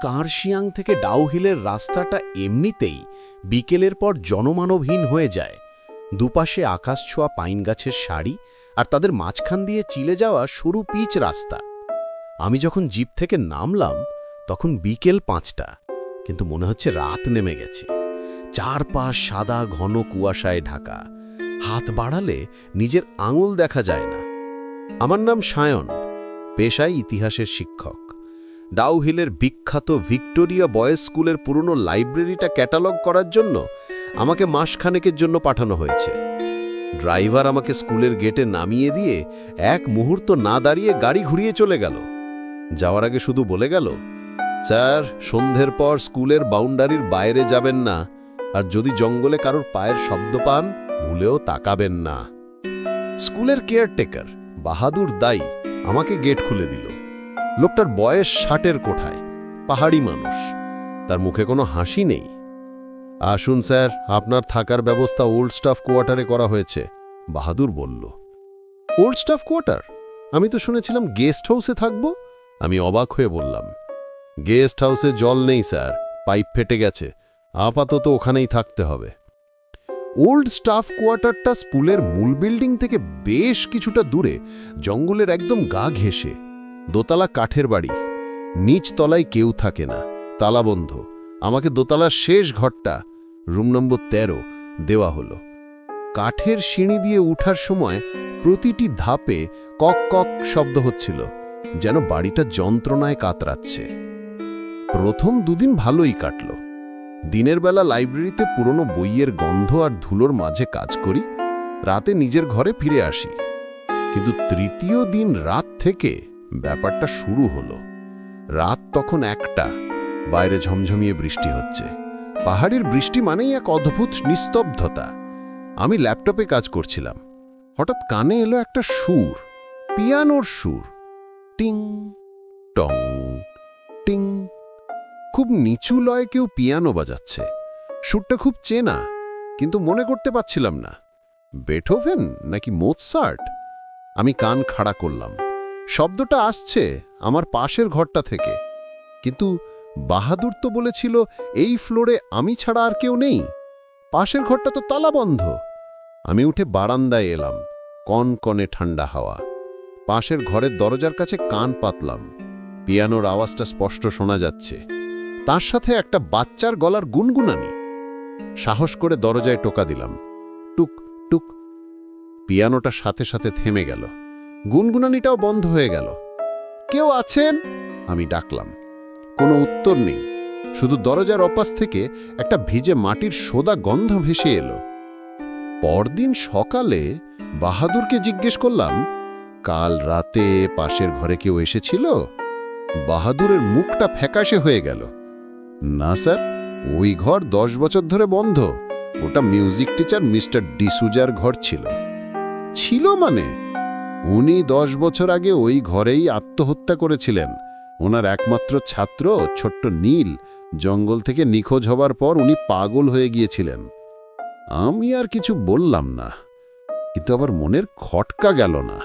কার্শিয়াং থেকে ডাউহিলের রাস্তাটা এমনিতেই বিকেলের পর জনমানবহীন হয়ে যায়। দুপাশে আকাশছোঁয়া পাইন গাছের সারি আর তাদের মাঝখান দিয়ে চিলে যাওয়া সরু পিচ রাস্তা। আমি যখন জিপ থেকে নামলাম তখন বিকেল 5টা, কিন্তু মনে হচ্ছে রাত নেমে গেছে। চারপাশ সাদা ঘন কুয়াশায় ঢাকা, হাত বাড়ালে নিজের আঙুল দেখা যায় না। আমার নাম সায়ন, পেশায় ইতিহাসের শিক্ষক। ডাউহিলের বিখ্যাত ভিক্টোরিয়া বয়েজ স্কুলের পুরনো লাইব্রেরিটা ক্যাটালগ করার জন্য আমাকে মাসখানেকের জন্য পাঠানো হয়েছে। ড্রাইভার আমাকে স্কুলের গেটে নামিয়ে দিয়ে এক মুহূর্ত না দাঁড়িয়ে গাড়ি ঘুরিয়ে চলে গেল। যাওয়ার আগে শুধু বলে গেল, স্যার, সন্ধ্যের পর স্কুলের বাউন্ডারির বাইরে যাবেন না, আর যদি জঙ্গলে কারোর পায়ের শব্দ পান ভুলেও তাকাবেন না। স্কুলের কেয়ারটেকার বাহাদুর দাই আমাকে গেট খুলে দিল। লোকটার বয়স 60-এর কোঠায়, পাহাড়ি মানুষ, তার মুখে কোনো হাসি নেই। আসুন স্যার, আপনার থাকার ব্যবস্থা ওল্ড স্টাফ কোয়ার্টারে করা হয়েছে, বাহাদুর বলল। Old staff quarter? আমি তো শুনেছিলাম গেস্ট হাউসে থাকব। আমি অবাক হয়ে বললাম, গেস্ট হাউসে জল নেই স্যার, পাইপ ফেটে গেছে, আপাতত ওখানেই থাকতে হবে। ওল্ড স্টাফ কোয়ার্টারটা স্কুলের মূল বিল্ডিং থেকে বেশ কিছুটা দূরে, জঙ্গলের একদম গা ঘেঁষে। দোতলা কাঠের বাড়ি, নিচ তলায় কেউ থাকে না, তালাবন্ধ। আমাকে দোতলার শেষ ঘরটা, রুম নম্বর 13, দেওয়া হলো। কাঠের সিঁড়ি দিয়ে উঠার সময় প্রতিটি ধাপে কক কক শব্দ হচ্ছিল, যেন বাড়িটা যন্ত্রণায় কাতরাচ্ছে। প্রথম দুদিন ভালোই কাটল। দিনের বেলা লাইব্রেরিতে পুরনো বইয়ের গন্ধ আর ধুলোর মাঝে কাজ করি, রাতে নিজের ঘরে ফিরে আসি। কিন্তু তৃতীয় দিন রাত থেকে ব্যাপারটা শুরু হলো। রাত তখন 1টা, বাইরে ঝমঝমিয়ে বৃষ্টি হচ্ছে। পাহাড়ের বৃষ্টি মানেই এক অদ্ভুত নিস্তব্ধতা। আমি ল্যাপটপে কাজ করছিলাম, হঠাৎ কানে এলো একটা সুর, পিয়ানোর সুর। টিং টং টিং। খুব নিচু লয়ে কেউ পিয়ানো বাজাচ্ছে। সুরটা খুব চেনা, কিন্তু মনে করতে পারছিলাম না বেথোভেন নাকি মোৎসার্ট। আমি কান খাড়া করলাম। শব্দটা আসছে আমার পাশের ঘরটা থেকে, কিন্তু বাহাদুর তো বলেছিল এই ফ্লোরে আমি ছাড়া আর কেউ নেই। পাশের ঘরটা তো তালাবন্ধ। আমি উঠে বারান্দায় এলাম, কনকনে ঠান্ডা হাওয়া। পাশের ঘরের দরজার কাছে কান পাতলাম। পিয়ানোর আওয়াজটা স্পষ্ট শোনা যাচ্ছে, তার সাথে একটা বাচ্চার গলার গুনগুনানি। সাহস করে দরজায় টোকা দিলাম, টুক টুক। পিয়ানোটা সাথে সাথে থেমে গেল, গুনগুনানিটাও বন্ধ হয়ে গেল। কেউ আছেন? আমি ডাকলাম। কোনো উত্তর নেই, শুধু দরজার অপাশ থেকে একটা ভিজে মাটির সোদা গন্ধ ভেসে এলো। পরদিন সকালে বাহাদুরকে জিজ্ঞেস করলাম, কাল রাতে পাশের ঘরে কেউ এসেছিল? বাহাদুরের মুখটা ফ্যাকাশে হয়ে গেল। না স্যার, ওই ঘর 10 বছর ধরে বন্ধ। ওটা মিউজিক টিচার মিস্টার ডিসুজার ঘর ছিল। ছিল মানে? উনি 10 বছর আগে ওই ঘরেই আত্মহত্যা করেছিলেন। ওনার একমাত্র ছাত্র ছোট্ট নীল জঙ্গল থেকে নিখোঁজ হবার পর উনি পাগল হয়ে গিয়েছিলেন। আমি আর কিছু বললাম না, কিন্তু আবার মনের খটকা গেল না।